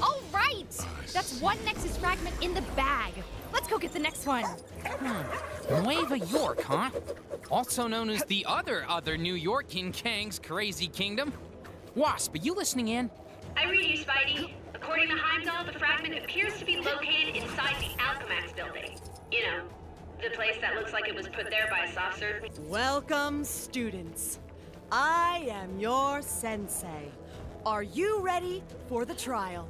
All right! That's one Nexus fragment in the bag. Let's go get the next one. Nueva York, huh? Also known as the other New York in Kang's crazy kingdom. Wasp, are you listening in? I read you, Spidey. According to Heimdall, the fragment appears to be located inside the Alchemax building. You know, the place that looks like it was put there by a soft serve. Welcome, students. I am your sensei. Are you ready for the trial?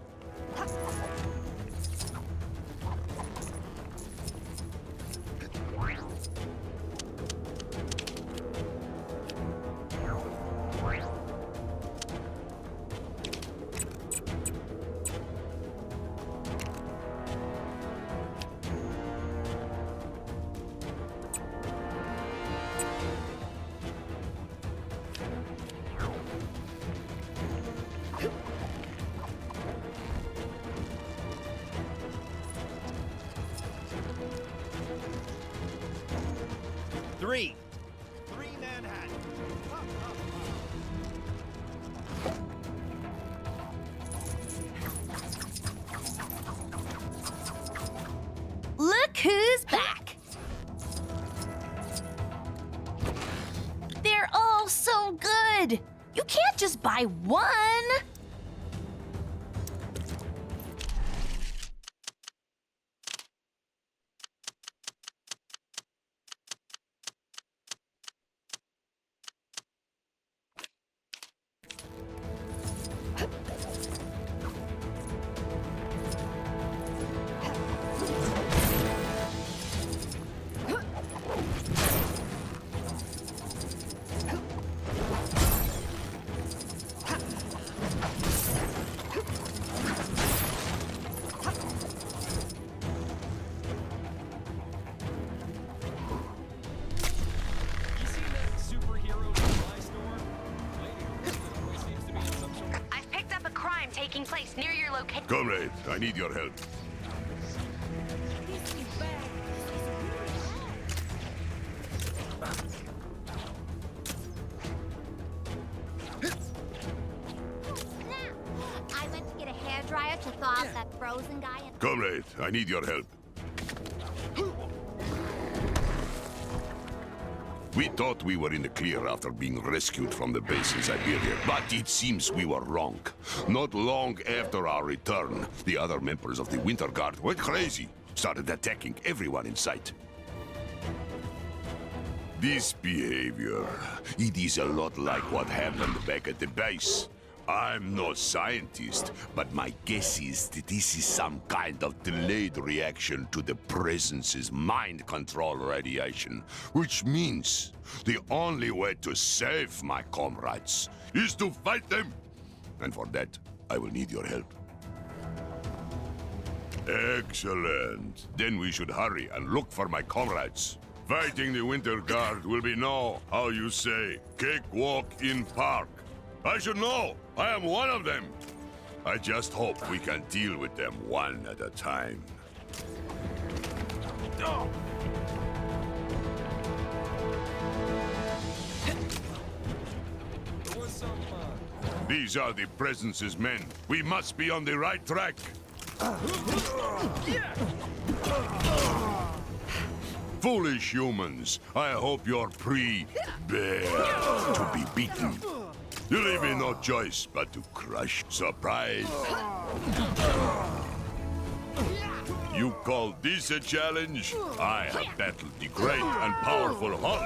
Three Manhattan. Look who's back! They're all so good! You can't just buy one! Taking place near your location. Comrade, I need your help. I went to get a hairdryer to thaw out that frozen guy. Comrade, I need your help. We thought we were in the clear after being rescued from the base in Siberia, but it seems we were wrong. Not long after our return, the other members of the Winter Guard went crazy, started attacking everyone in sight. This behavior, it is a lot like what happened back at the base. I'm no scientist, but my guess is that this is some kind of delayed reaction to the Presence's mind control radiation, which means the only way to save my comrades is to fight them. And for that, I will need your help. Excellent. Then we should hurry and look for my comrades. Fighting the Winter Guard will be how you say, cakewalk in park. I should know. I am one of them. I just hope we can deal with them one at a time. These are the Presence's men. We must be on the right track. Foolish humans. I hope you're pre-bear to be beaten. You leave me no choice but to crush. Surprise! You call this a challenge? I have battled the great and powerful Hulk.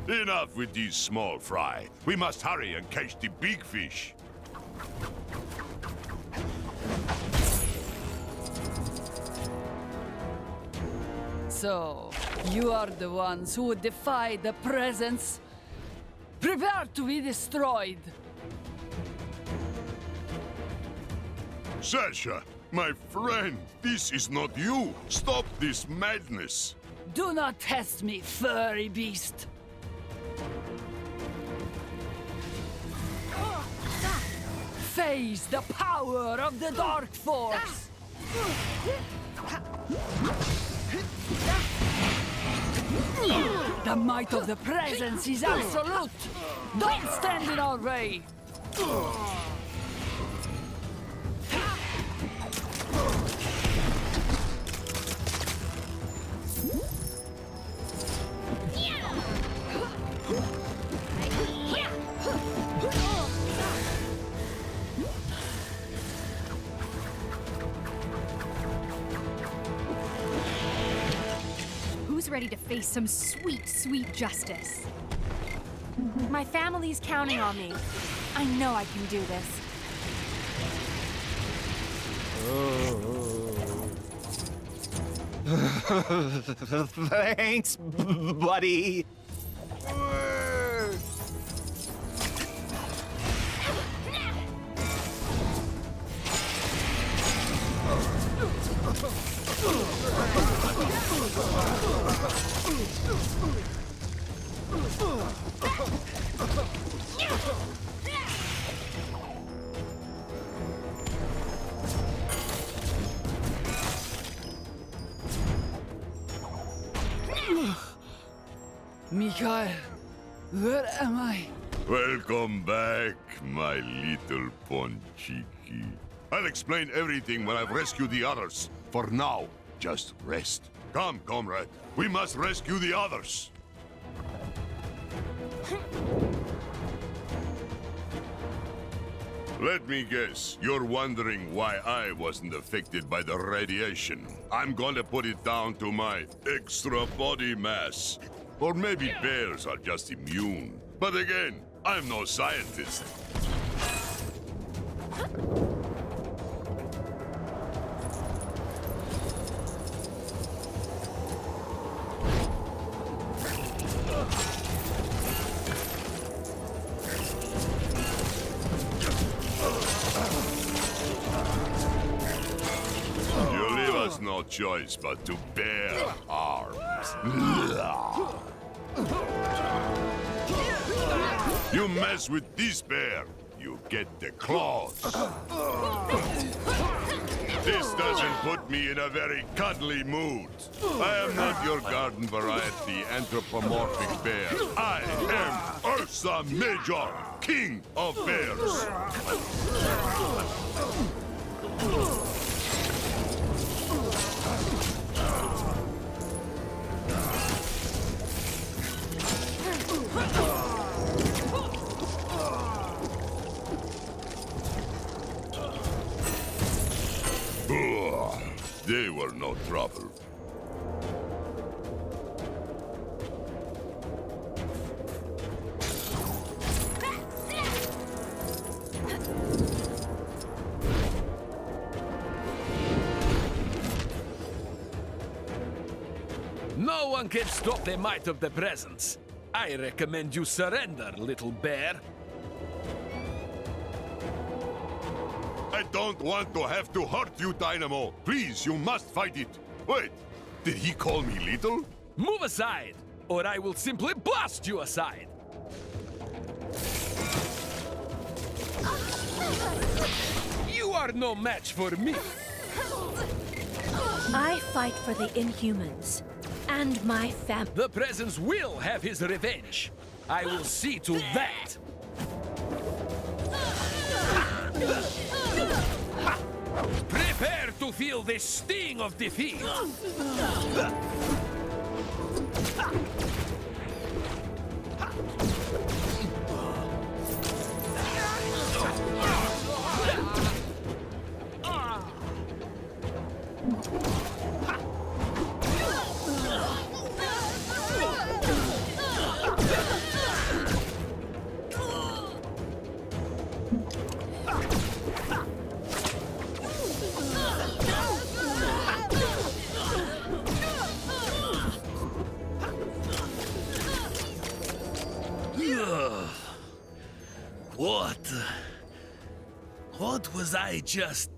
Enough with these small fry. We must hurry and catch the big fish. So, you are the ones who defy the Presence? Prepare to be destroyed! Sasha, my friend, this is not you. Stop this madness. Do not test me, furry beast! Face the power of the Dark Force! The might of the presence is absolute. Don't stand in our way. Who's ready to face some sweet, sweet justice? My family's counting on me. I know I can do this. Thanks, buddy. Mikhail, where am I? Welcome back, my little Ponchiki. I'll explain everything when I've rescued the others. For now, just rest. Come, comrade. We must rescue the others. Let me guess, you're wondering why I wasn't affected by the radiation. I'm gonna put it down to my extra body mass. Or maybe bears are just immune. But again, I'm no scientist. You leave us no choice but to bear arms. You mess with this bear, you get the claws. This doesn't put me in a very cuddly mood. I am not your garden variety anthropomorphic bear. I am Ursa Major, King of Bears. They were no trouble. No one can stop the might of the presence. I recommend you surrender, little bear. I don't want to have to hurt you, Dynamo. Please, you must fight it. Wait, did he call me little? Move aside, or I will simply blast you aside. You are no match for me. I fight for the Inhumans and my family. The presence will have his revenge. I will see to that. Prepare to feel the sting of defeat. What was I just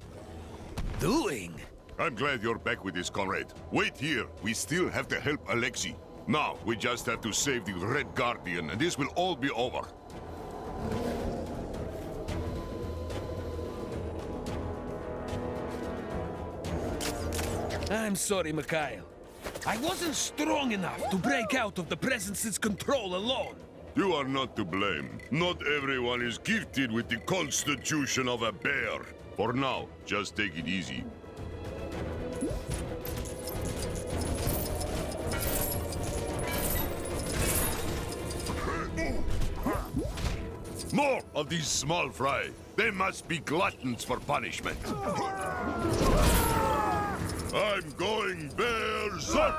doing? I'm glad you're back with this, comrade. Wait here. We still have to help Alexei. Now, we just have to save the Red Guardian, and this will all be over. I'm sorry, Mikhail. I wasn't strong enough to break out of the Presence's control alone. You are not to blame. Not everyone is gifted with the constitution of a bear. For now, just take it easy. More of these small fry. They must be gluttons for punishment. I'm going berserk!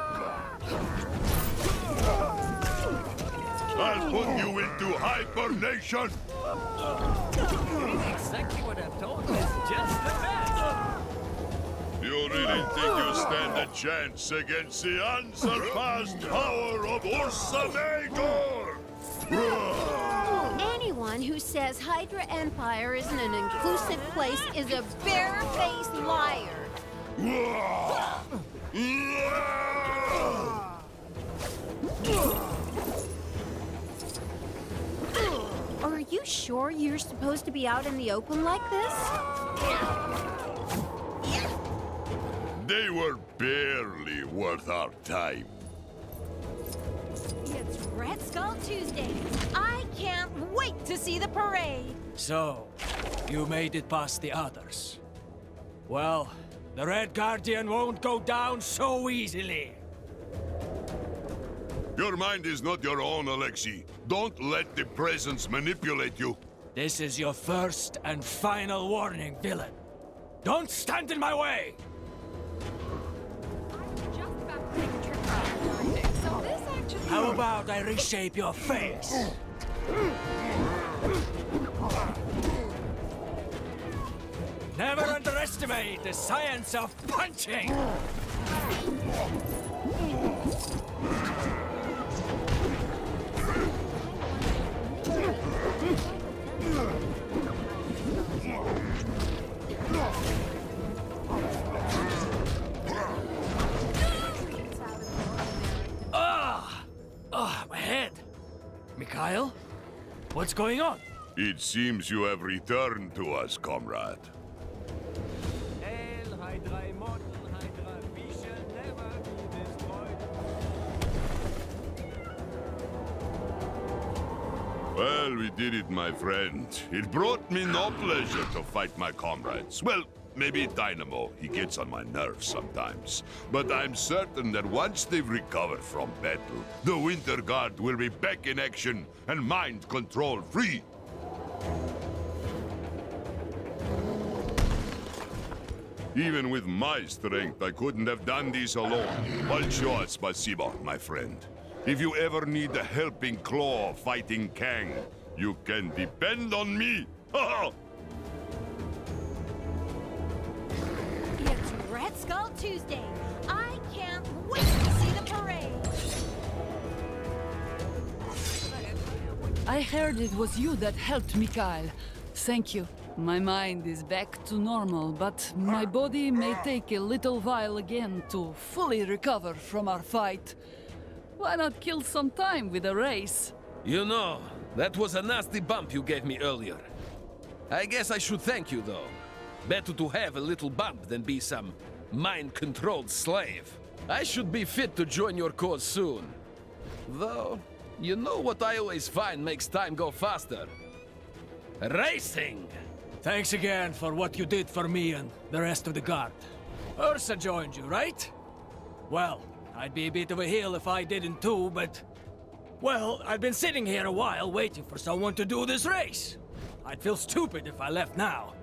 I'll put you into hibernation! Exactly what I've told you. It's just the best. You really think you stand a chance against the unsurpassed power of Ursa Major? Anyone who says Hydra Empire isn't an inclusive place is a bare-faced liar. Are you sure you're supposed to be out in the open like this? They were barely worth our time. It's Red Skull Tuesday. I can't wait to see the parade. So, you made it past the others. Well, the Red Guardian won't go down so easily. Your mind is not your own, Alexei. Don't let the presence manipulate you. This is your first and final warning, villain. Don't stand in my way! How about I reshape your face? Never underestimate the science of punching! My head! Mikhail? What's going on? It seems you have returned to us, comrade. Well, we did it, my friend. It brought me no pleasure to fight my comrades. Well, maybe Dynamo. He gets on my nerves sometimes. But I'm certain that once they've recovered from battle, the Winter Guard will be back in action and mind control free. Even with my strength, I couldn't have done this alone. Большое спасибо, my friend. If you ever need a helping claw fighting Kang, you can depend on me. It's Red Skull Tuesday. I can't wait to see the parade. I heard it was you that helped Mikhail. Thank you. My mind is back to normal, but my body may take a little while again to fully recover from our fight. Why not kill some time with a race? You know, that was a nasty bump you gave me earlier. I guess I should thank you, though. Better to have a little bump than be some mind-controlled slave. I should be fit to join your cause soon. Though, you know what I always find makes time go faster? Racing! Thanks again for what you did for me and the rest of the guard. Ursa joined you, right? Well, I'd be a bit of a heel if I didn't too, but... Well, I've been sitting here a while waiting for someone to do this race. I'd feel stupid if I left now.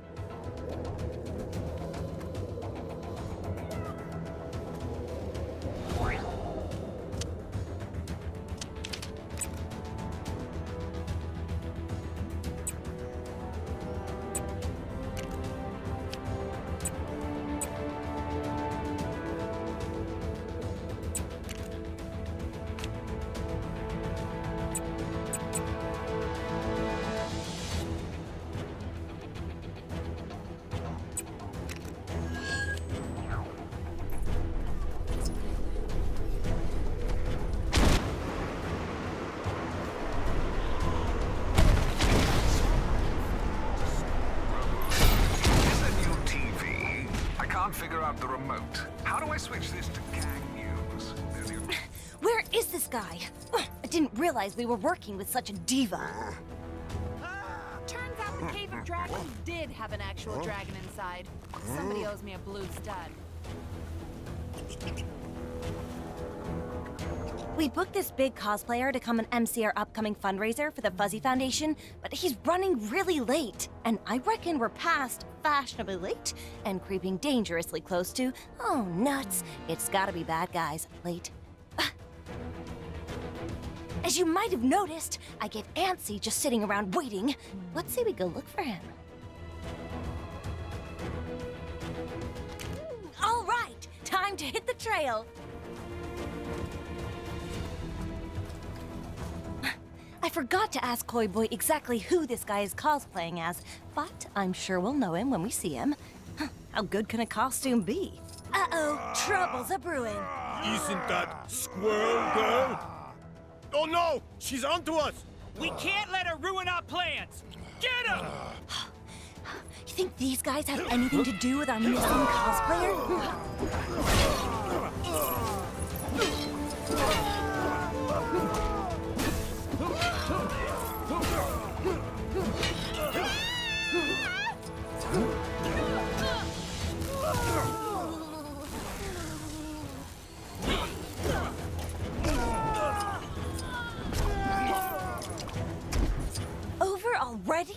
Figure out the remote. How do I switch this to Kang New? Where is this guy? I didn't realize we were working with such a diva. Turns out the Cave of Dragons did have an actual dragon inside. Somebody owes me a blue stud. We booked this big cosplayer to come and MC our upcoming fundraiser for the Fuzzy Foundation, but he's running really late. And I reckon we're past fashionably late and creeping dangerously close to, oh nuts, it's gotta be bad guys late. As you might have noticed, I get antsy just sitting around waiting. Let's say we go look for him. All right, time to hit the trail. I forgot to ask Koi Boy exactly who this guy is cosplaying as, but I'm sure we'll know him when we see him. How good can a costume be? Uh-oh, trouble's a-brewing. Isn't that Squirrel Girl? Oh no! She's onto us! We can't let her ruin our plans! Get her! You think these guys have anything to do with our missing cosplayer? Over already?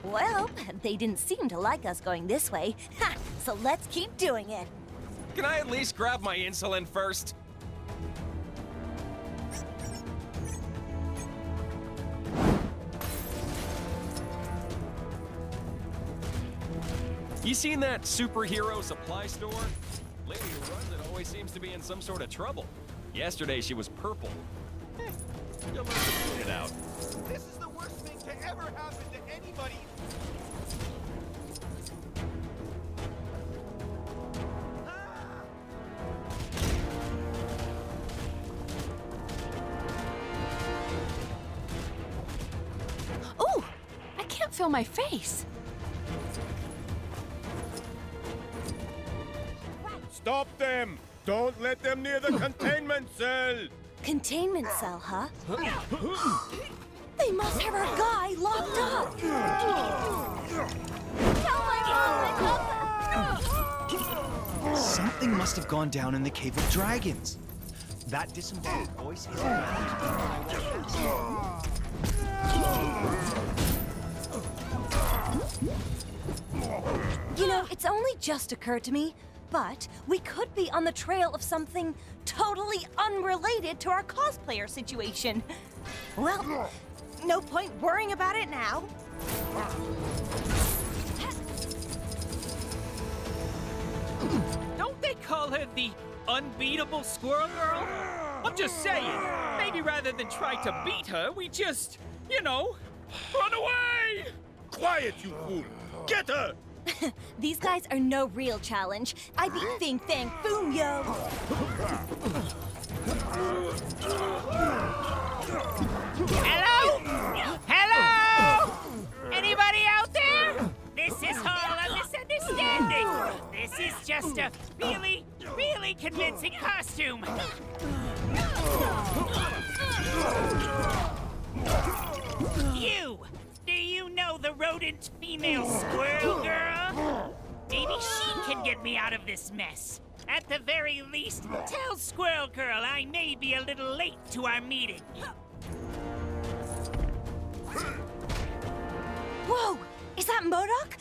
Well, they didn't seem to like us going this way. Ha! So let's keep doing it. Can I at least grab my insulin first? You seen that superhero supply store? Lady who runs it always seems to be in some sort of trouble. Yesterday she was purple. You'll learn to figure it out. This is the worst thing to ever happen to anybody. Ooh, I can't feel my face. Stop them! Don't let them near the containment cell! Containment cell, huh? They must have our guy locked up! Something must have gone down in the Cave of Dragons. That disembodied voice is You know, it's only just occurred to me, but we could be on the trail of something totally unrelated to our cosplayer situation. Well, no point worrying about it now. Don't they call her the unbeatable Squirrel Girl? I'm just saying, maybe rather than try to beat her, we just, you know, run away! Quiet, you fool! Get her! These guys are no real challenge. I beat Fing Fang Foom, yo! Hello? Hello? Anybody out there? This is all a misunderstanding. This is just a really, really convincing costume. You! Do you know the rodent female squirrel girl? Maybe she can get me out of this mess. At the very least, tell Squirrel Girl I may be a little late to our meeting. Whoa! Is that MODOK?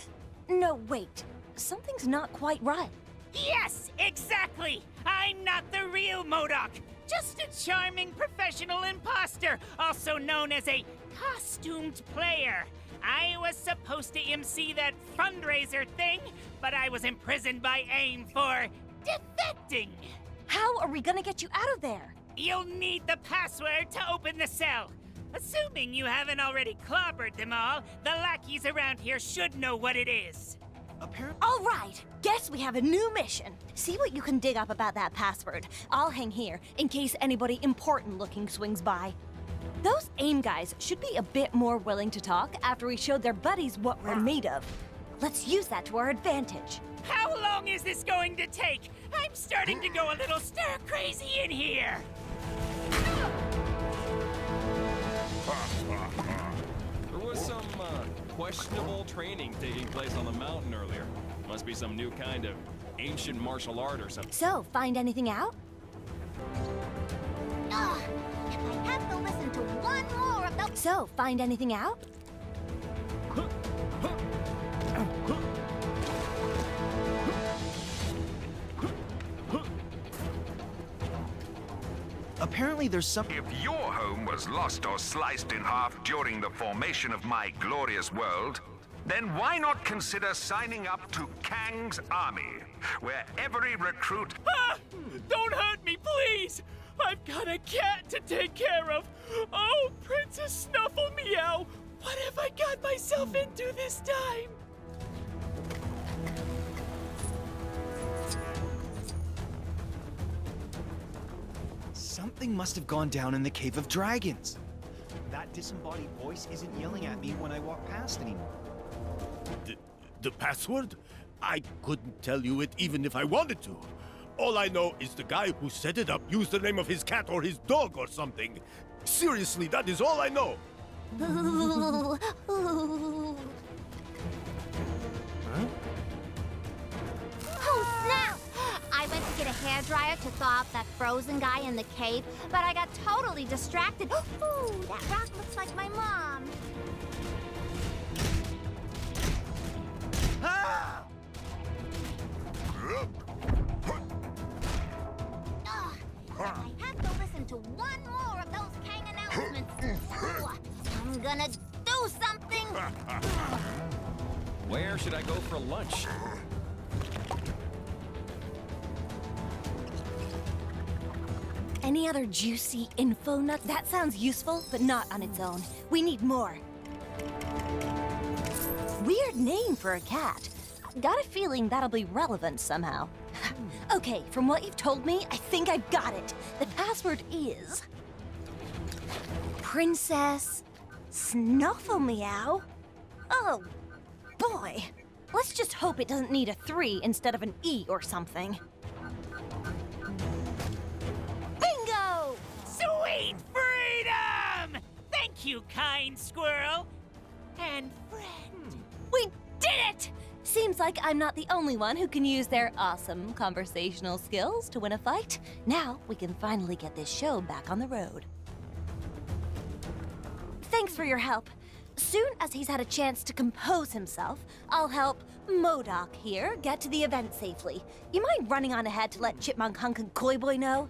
No, wait. Something's not quite right. Yes, exactly! I'm not the real MODOK. Just a charming professional imposter, also known as a costumed player. I was supposed to MC that fundraiser thing, but I was imprisoned by AIM for defecting. How are we gonna get you out of there? You'll need the password to open the cell. Assuming you haven't already clobbered them all, the lackeys around here should know what it is. All right, guess we have a new mission. See what you can dig up about that password. I'll hang here in case anybody important looking swings by. Those AIM guys should be a bit more willing to talk after we showed their buddies what we're made of. Let's use that to our advantage. How long long is this going to take? I'm starting to go a little stir-crazy in here. There was some questionable training taking place on the mountain earlier. Must be some new kind of ancient martial art or something. So, find anything out? Ugh, if I have to listen to one more of those... So, find anything out? Apparently there's some... If your home was lost or sliced in half during the formation of my glorious world, then why not consider signing up to Kang's army, where every recruit... Ah! Don't hurt me, please! I've got a cat to take care of! Oh, Princess Snuffle Meow! What have I got myself into this time? Something must have gone down in the Cave of Dragons. That disembodied voice isn't yelling at me when I walk past anymore. The password? I couldn't tell you it even if I wanted to. All I know is the guy who set it up used the name of his cat or his dog or something. Seriously, that is all I know. Ooh, ooh. Huh? Oh, snap! I went to get a hairdryer to thaw out that frozen guy in the cave, but I got totally distracted. Ooh, that rock looks like my mom. Ah! Ugh, I have to listen to one more of those Kang announcements. Ooh, I'm gonna do something. Where should I go for lunch? Any other juicy info nuts? That sounds useful, but not on its own. We need more. Weird name for a cat. Got a feeling that'll be relevant somehow. Okay, from what you've told me, I think I've got it. The password is... Princess Snuffle Meow? Oh, boy. Let's just hope it doesn't need a 3 instead of an E or something. Bingo! Sweet freedom! Thank you, kind squirrel. And friend. We did it! Seems like I'm not the only one who can use their awesome conversational skills to win a fight. Now we can finally get this show back on the road. Thanks for your help. Soon as he's had a chance to compose himself, I'll help MODOK here get to the event safely. You mind running on ahead to let Chipmunk Hunk and Koi Boy know?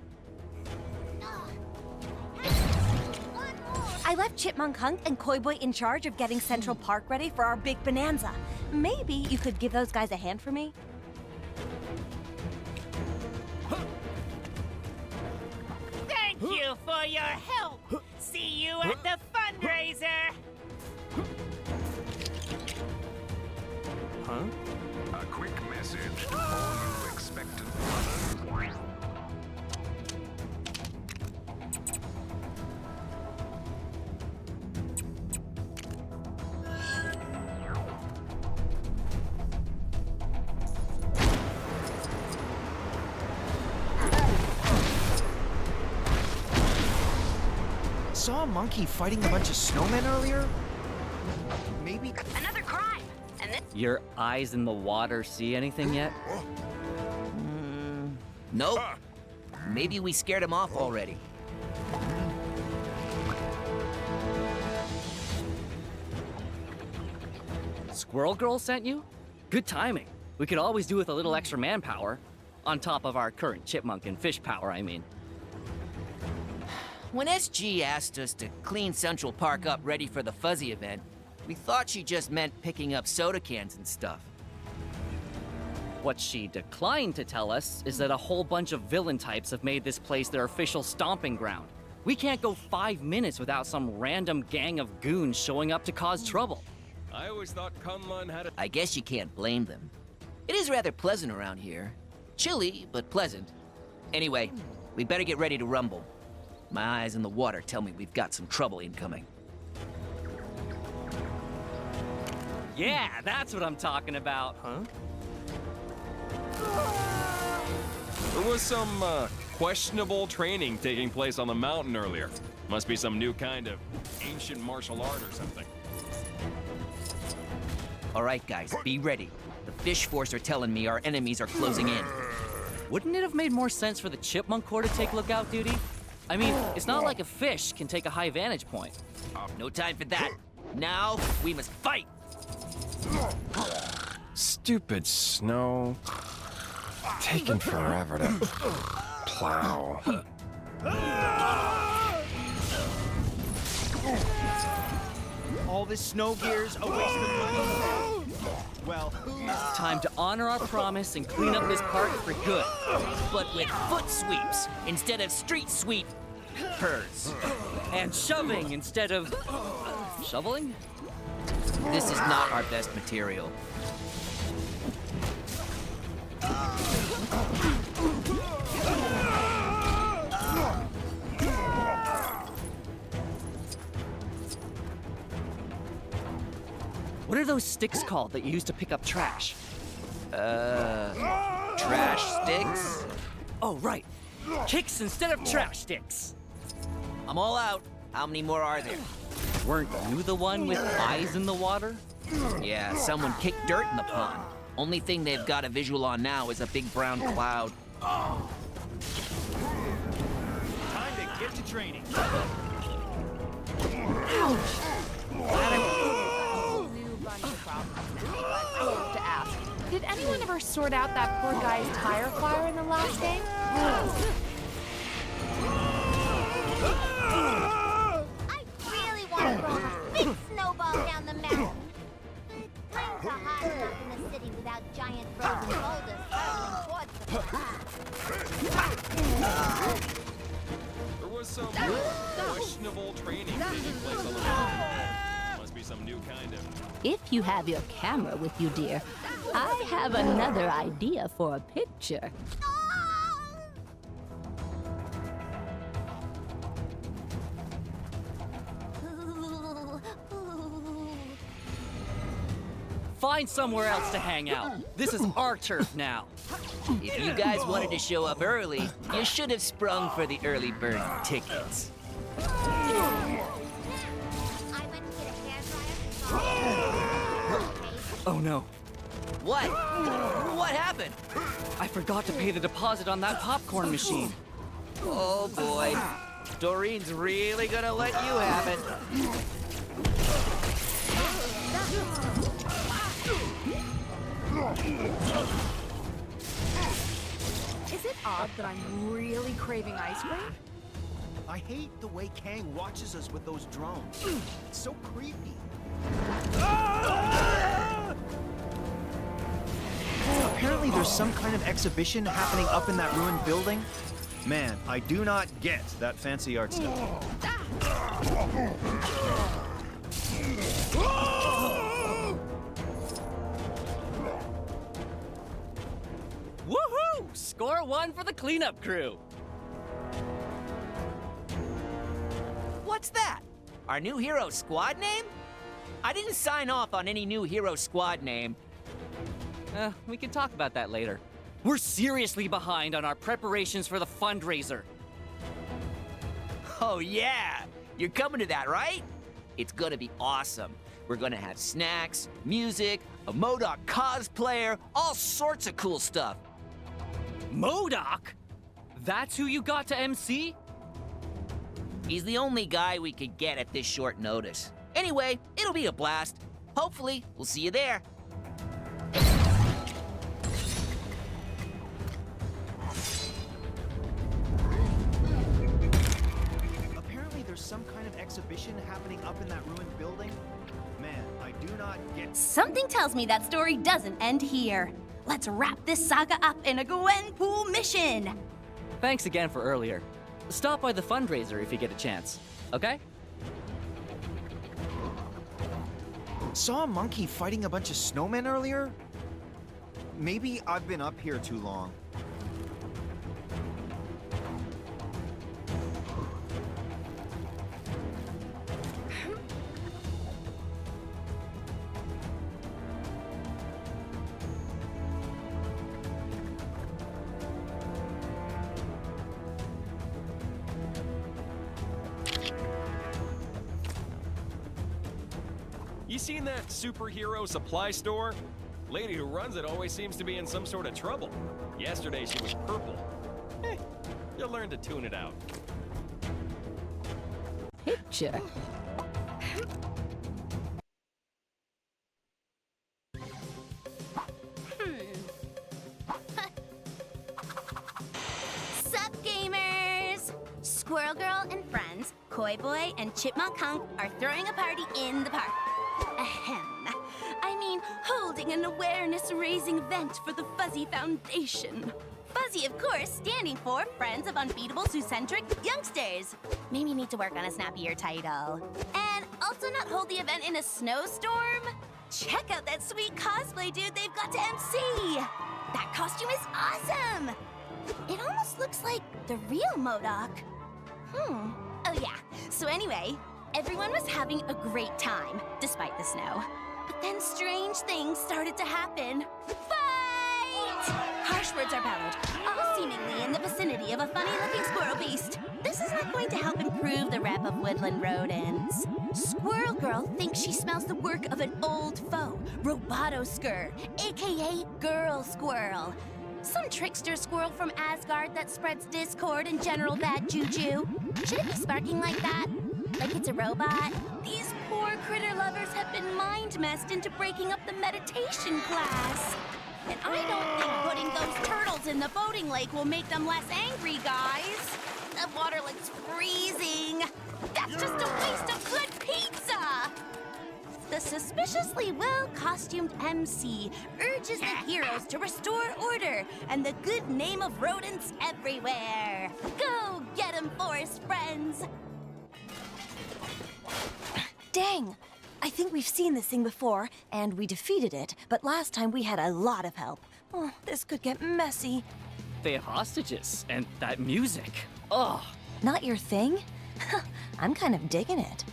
I left Chipmunk Hunk and Koi Boy in charge of getting Central Park ready for our big bonanza. Maybe you could give those guys a hand for me? Thank you for your help. See you at the fundraiser. Huh? A quick message to all you expectant brothers. Saw a monkey fighting a bunch of snowmen earlier? Maybe... Another crime! And this... Your eyes in the water see anything yet? Nope. Maybe we scared him off already. Squirrel Girl sent you? Good timing. We could always do with a little extra manpower. On top of our current chipmunk and fish power, I mean. When SG asked us to clean Central Park up ready for the Fuzzy event, we thought she just meant picking up soda cans and stuff. What she declined to tell us is that a whole bunch of villain types have made this place their official stomping ground. We can't go 5 minutes without some random gang of goons showing up to cause trouble. I always thought Kunlun had a... I guess you can't blame them. It is rather pleasant around here. Chilly, but pleasant. Anyway, we better get ready to rumble. My eyes in the water tell me we've got some trouble incoming. Yeah, that's what I'm talking about. Huh? There was some questionable training taking place on the mountain earlier. Must be some new kind of ancient martial art or something. All right, guys, be ready. The fish force are telling me our enemies are closing in. Wouldn't it have made more sense for the chipmunk corps to take lookout duty? I mean, it's not like a fish can take a high vantage point. No time for that. Now, we must fight! Stupid snow. Taking forever to plow. All this snow gear's a waste of money. Well, Time to honor our promise and clean up this park for good. But with foot sweeps instead of street sweep purrs. And shoving instead of shoveling? This is not our best material. What are those sticks called that you use to pick up trash? Trash sticks? Oh, right. Kicks instead of trash sticks. I'm all out. How many more are there? Weren't you the one with eyes in the water? Yeah, someone kicked dirt in the pond. Only thing they've got a visual on now is a big brown cloud. time to get to training. New bunch of problems now, but I have to ask. Did anyone ever sort out that poor guy's tire fire in the last game? I really want to throw a big snowball down the mountain. Things are hot enough in the city without giant frozen boulders hurtling towards them. There was some questionable training taking place on the mountain. Must be some new kind of... If you have your camera with you, dear, I have another idea for a picture. Find somewhere else to hang out. This is our turf now. If you guys wanted to show up early, you should have sprung for the early bird tickets. Oh no. What? What happened? I forgot to pay the deposit on that popcorn machine. Oh boy. Doreen's really gonna let you have it. Is it odd that I'm really craving ice cream? I hate the way Kang watches us with those drones. It's so creepy. Apparently there's some kind of exhibition happening up in that ruined building. Man, I do not get that fancy art stuff. Woohoo! Score one for the cleanup crew. What's that? Our new hero squad name? I didn't sign off on any new hero squad name. We can talk about that later. We're seriously behind on our preparations for the fundraiser. Oh yeah! You're coming to that, right? It's gonna be awesome. We're gonna have snacks, music, a MODOK cosplayer, all sorts of cool stuff. MODOK? That's who you got to MC? He's the only guy we could get at this short notice. Anyway, it'll be a blast. Hopefully, we'll see you there. Apparently there's some kind of exhibition happening up in that ruined building. Man, I do not get... Something tells me that story doesn't end here. Let's wrap this saga up in a Gwenpool mission. Thanks again for earlier. Stop by the fundraiser if you get a chance, okay? Saw a monkey fighting a bunch of snowmen earlier? Maybe I've been up here too long. You seen that superhero supply store? Lady who runs it always seems to be in some sort of trouble. Yesterday she was purple. You'll learn to tune it out. Picture. Sup, gamers? Squirrel Girl and friends, Koi Boy and Chipmunk Hunk are throwing a party in the park. Ahem. I mean, holding an awareness-raising event for the Fuzzy Foundation. Fuzzy, of course, standing for Friends of Unbeatable Zoocentric Youngsters. Maybe need to work on a snappier title. And also not hold the event in a snowstorm? Check out that sweet cosplay dude they've got to MC! That costume is awesome! It almost looks like the real MODOK. Oh yeah, so anyway, everyone was having a great time, despite the snow. But then strange things started to happen. Fight! Harsh words are bellowed, all seemingly in the vicinity of a funny-looking squirrel beast. This is not going to help improve the rep of woodland rodents. Squirrel Girl thinks she smells the work of an old foe, Robotoskur, aka Girl Squirrel. Some trickster squirrel from Asgard that spreads discord and general bad juju. Should it be sparking like that? Like it's a robot? These poor critter lovers have been mind-messed into breaking up the meditation class. And I don't think putting those turtles in the boating lake will make them less angry, guys. The water looks freezing. That's just a waste of good pizza. The suspiciously well-costumed MC urges the heroes to restore order and the good name of rodents everywhere. Go get 'em, forest friends! Dang! I think we've seen this thing before, and we defeated it, but last time we had a lot of help. Oh, this could get messy. They have hostages, and that music. Oh. Not your thing? I'm kind of digging it.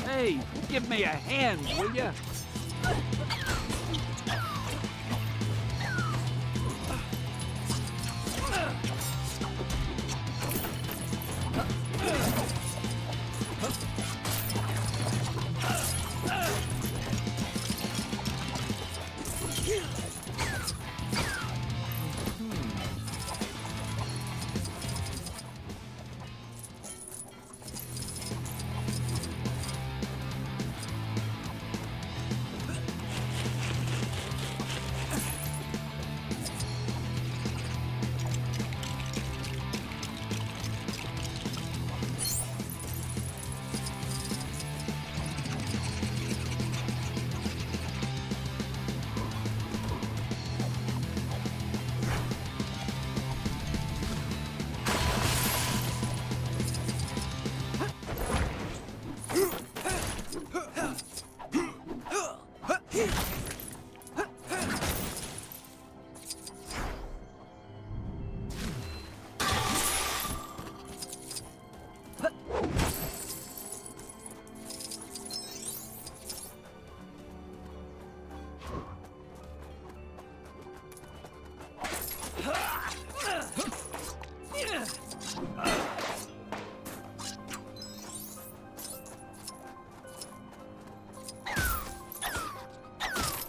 Hey, give me a hand, will ya?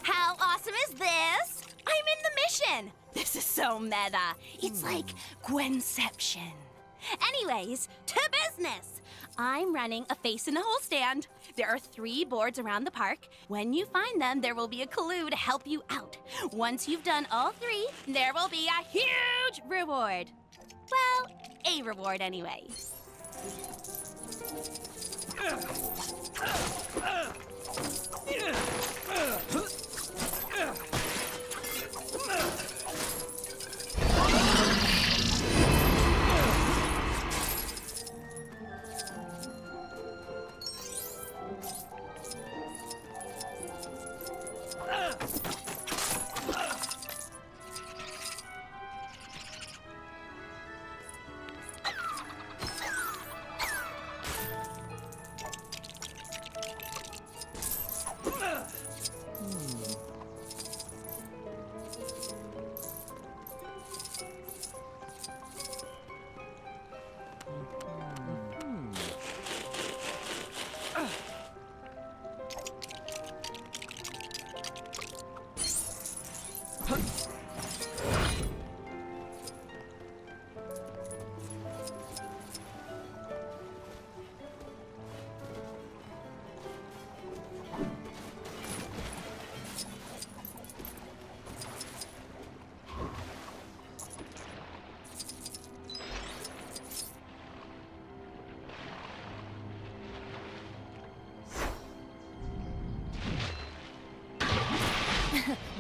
How awesome is this? I'm in the mission! This is so meta. It's like Gwenception. Anyways, to business! I'm running a face-in-the-hole stand. There are 3 boards around the park. When you find them, there will be a clue to help you out. Once you've done all 3, there will be a huge reward. Well, a reward anyway.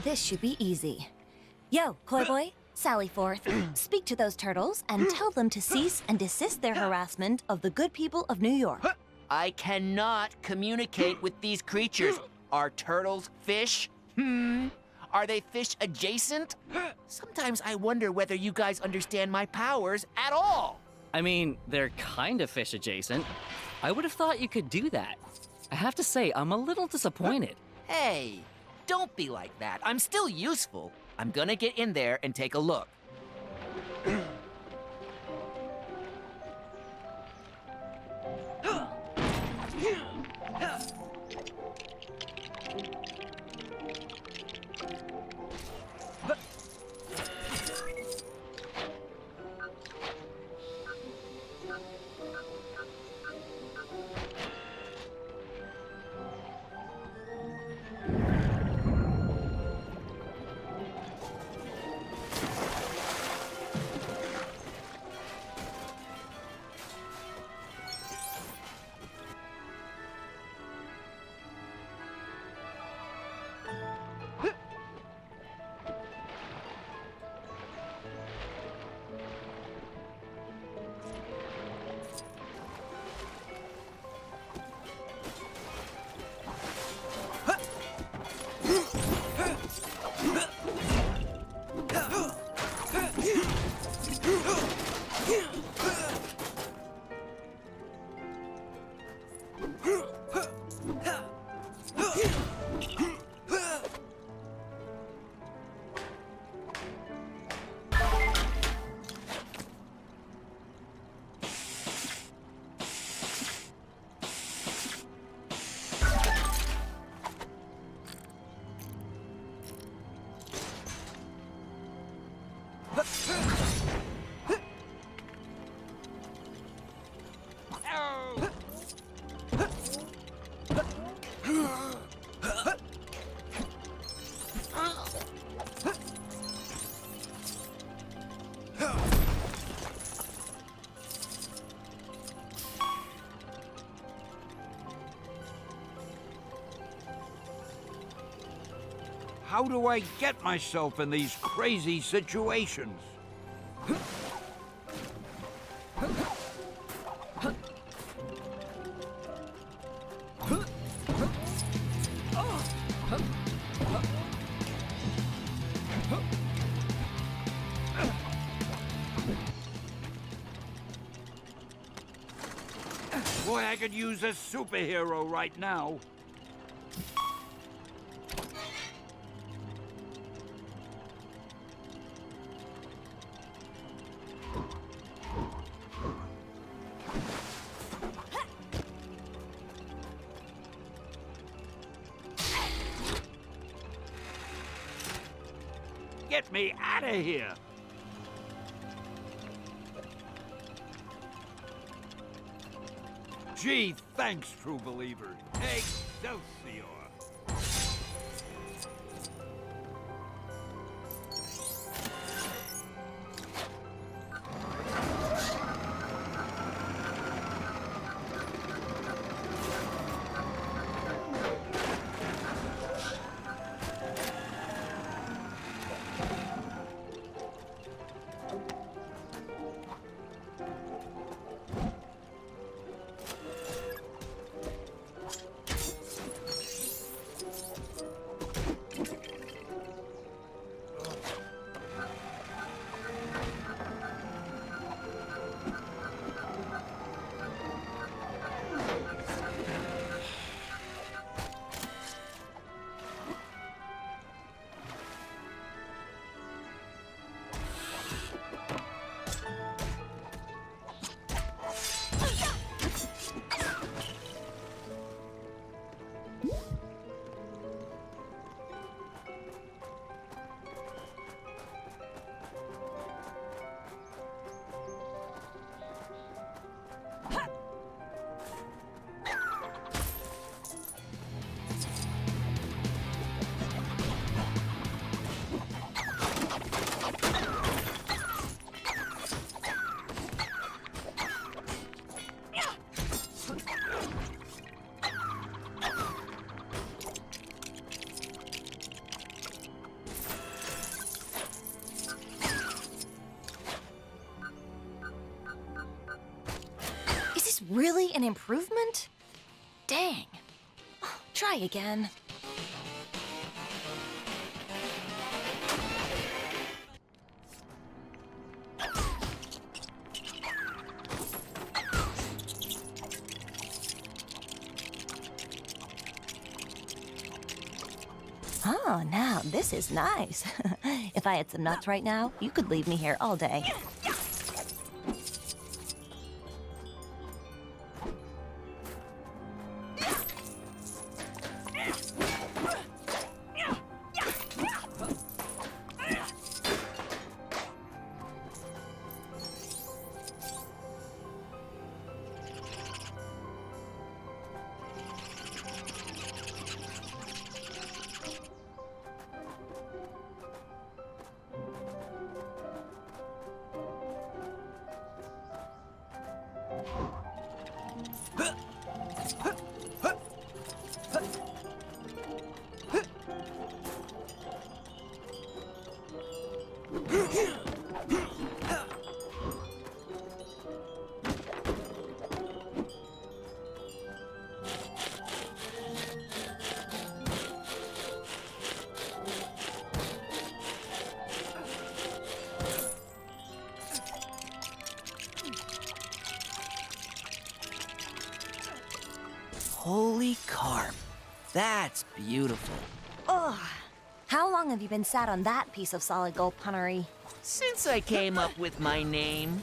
This should be easy. Yo, Koi Boy, sally forth. Speak to those turtles and tell them to cease and desist their harassment of the good people of New York. I cannot communicate with these creatures. Are turtles fish? Are they fish adjacent? Sometimes I wonder whether you guys understand my powers at all. I mean, they're kind of fish adjacent. I would have thought you could do that. I have to say, I'm a little disappointed. Hey, don't be like that. I'm still useful. I'm gonna get in there and take a look. How do I get myself in these crazy situations? Boy, I could use a superhero right now. Get me out of here! Gee, thanks, true believer. Excelsior! really an improvement? Dang. Try again. Oh, now this is nice. If I had some nuts right now, you could leave me here all day. Holy carp. That's beautiful. Ugh. How long have you been sat on that piece of solid gold punnery? Since I came up with my name.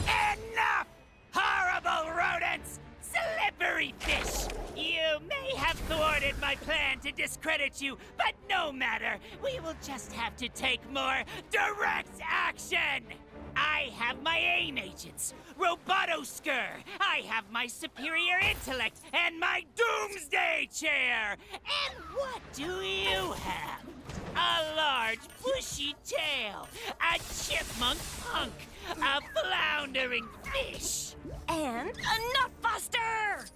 Enough! Horrible rodents! Slippery fish! You may have thwarted my plan to discredit you, but no matter. We will just have to take more direct action! I have my AIM agents, Robotoskur. I have my superior intellect and my doomsday chair. And what do you have? A large bushy tail, a chipmunk punk, a floundering fish, and a nutbuster!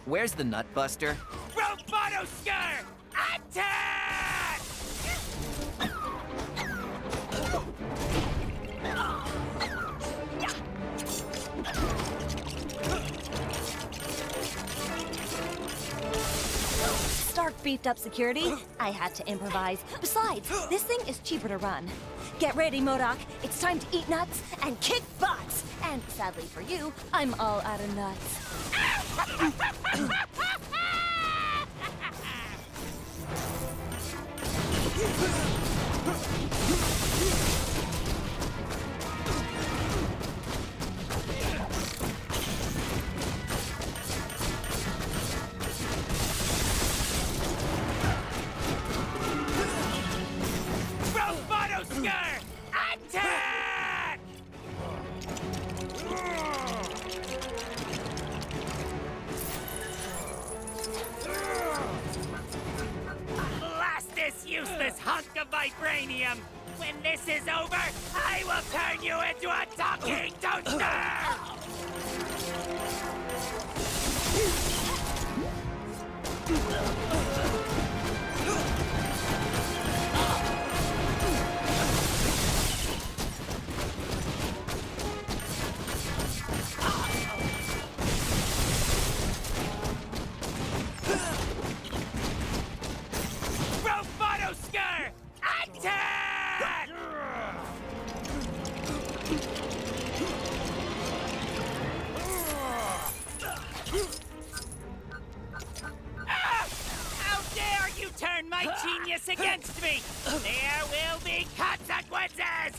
Where's the Nutbuster? Robotoskur! Attack! Stark beefed up security. I had to improvise. Besides, this thing is cheaper to run. Get ready, MODOK. It's time to eat nuts and kick butts. And sadly for you, I'm all out of nuts. Robotoskur! Attack! Blast this useless hunk of vibranium! When this is over, I will turn you into a talking toaster! Robotoskur! Attack! How dare you turn my genius against me! There will be consequences!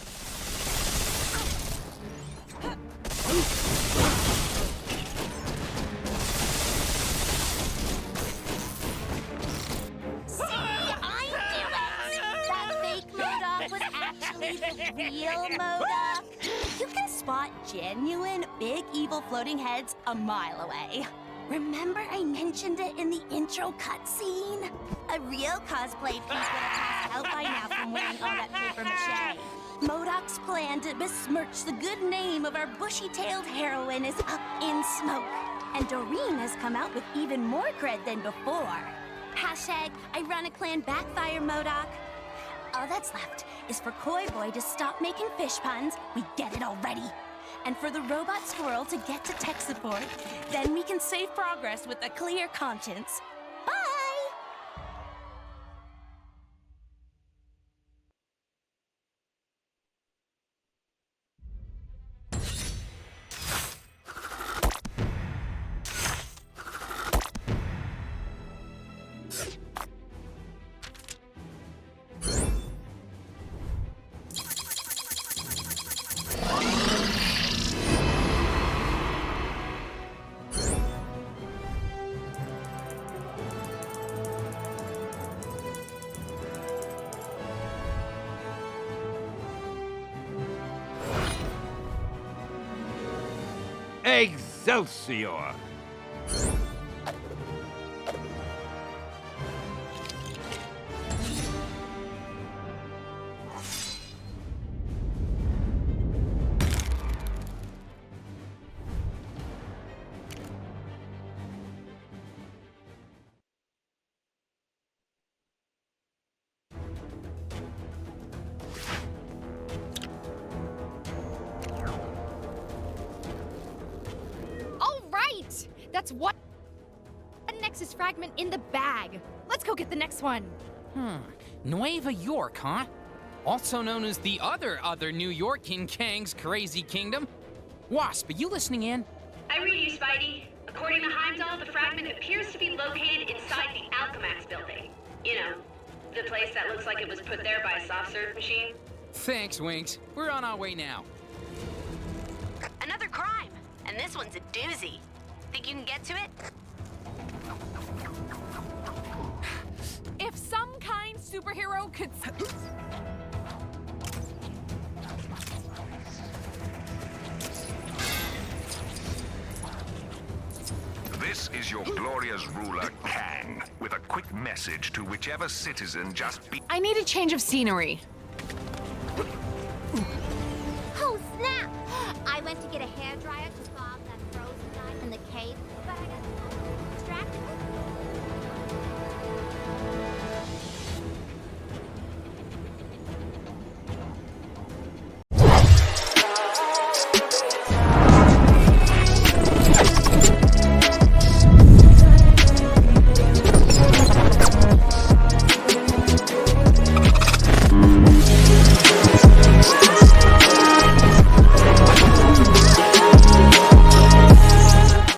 See, I knew it! That fake MODOK was actually the real MODOK. You can spot genuine, big, evil floating heads a mile away. Remember I mentioned it in the intro cutscene? A real cosplay piece would have passed out by now from wearing all that paper mache. MODOK's plan to besmirch the good name of our bushy-tailed heroine is up in smoke. And Doreen has come out with even more cred than before. Hashtag ironic plan backfire, MODOK. All that's left is for Koi Boy to stop making fish puns. We get it already. And for the robot squirrel to get to tech support. Then we can save progress with a clear conscience. Bye! Excelsior! That's one Nexus fragment in the bag. Let's go get the next one. Nueva York, huh? Also known as the other New York in Kang's crazy kingdom. Wasp, are you listening in? I read you, Spidey. According to Heimdall, the fragment appears to be located inside the Alchemax building. You know, the place that looks like it was put there by a soft serve machine. Thanks, Winks. We're on our way now. Another crime, and this one's a doozy. Think you can get to it? If some kind superhero could... This is your glorious ruler, Kang, with a quick message to whichever citizen just be... I need a change of scenery.